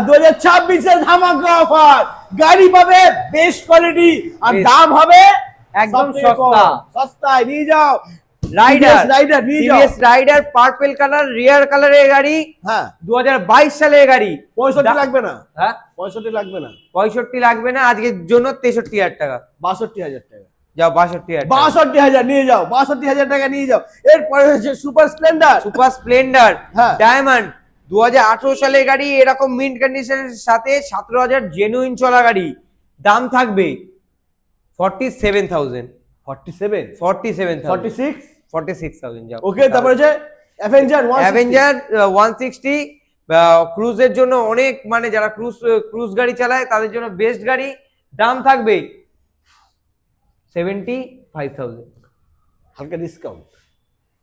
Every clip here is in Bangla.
2026 এর ধামাকা অফার, গাড়ি পাবে বেস্ট কোয়ালিটি আর দাম হবে একদম সবথেকে কম। সস্তা। সস্তায় নিয়ে যাও। রাইডার রাইডার নিয়ে যাও। টিভিএস রাইডার পার্পল কালার রিয়ার কালারের গাড়ি, হ্যাঁ 2022 সালের গাড়ি। 65 লাগবে না, হ্যাঁ 65 লাগবে না, 65 লাগবে না, আজকের জন্য 63,000 টাকা। 62,000 টাকা। যাও 62,000 টাকা। 62,000 নিয়ে যাও, 62,000 টাকা নিয়ে যাও। এরপরে হচ্ছে সুপার স্প্লেন্ডার। সুপার স্প্লেন্ডার হ্যাঁ। ডায়মন্ড 2018 সালের গাড়ি, এরকম মিন্ট কন্ডিশনের সাথে 17,000 জেনুইন চলা গাড়ি, দাম থাকবে 47,000। 47 47,000 46 46,000 যাও। ওকে। তারপরে হচ্ছে অ্যাভেঞ্জার 160। অ্যাভেঞ্জার 160 ক্রুজের জন্য অনেক, মানে যারা ক্রুজ গাড়ি চালায় তাদের জন্য বেস্ট গাড়ি, দাম থাকবে 75,000। হালকা ডিসকাউন্ট।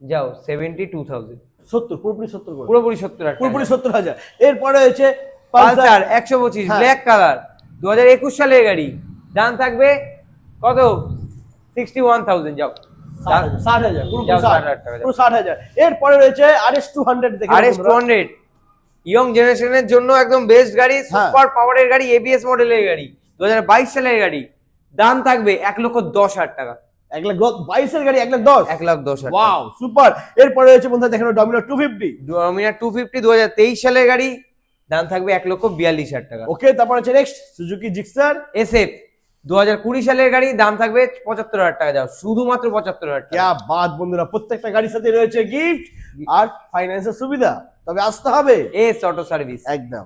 যাও 72,000। 70 পুরোপুরি 70 করে। পুরোপুরি 70,000 পুরোপুরি 70,000। এরপরে হচ্ছে পালসার 125 হ্যাঁ। ব্ল্যাক কালার, 2021 সালের গাড়ি, দাম থাকবে কত? 61,000। যাও 60,000 পুরো যাও 60,000 টাকা যাও। পুরো 60,000। এরপরে রয়েছে RS 200 দেখে RS 200 ইয়ং জেনারেশনের জন্য একদম বেস্ট গাড়ি, সুপার পাওয়ারের গাড়ি, ABS মডেলের গাড়ি, 2022 সালের গাড়ি, দাম থাকবে 1,10,000 টাকা। 1,22 এর গাড়ি 1,10,000। 1,10,000। Wow super. এরপরে রয়েছে বন্ধুরা দেখেন ডমিনার 250। ডমিনার 250 2023 সালের গাড়ি, দাম থাকবে 1,42,000 টাকা। ওকে। তারপর হচ্ছে নেক্সট সুজুকি জিক্সার। SF 2020 সালের গাড়ি, দাম থাকবে 75,000 টাকা। যাও শুধুমাত্র 75,000 টাকা। क्या बात বন্ধুরা, প্রত্যেকটা গাড়ির সাথে রয়েছে গিফট আর ফাইন্যান্সের সুবিধা, তবে আসতে হবে এস অটো সার্ভিস। একদম।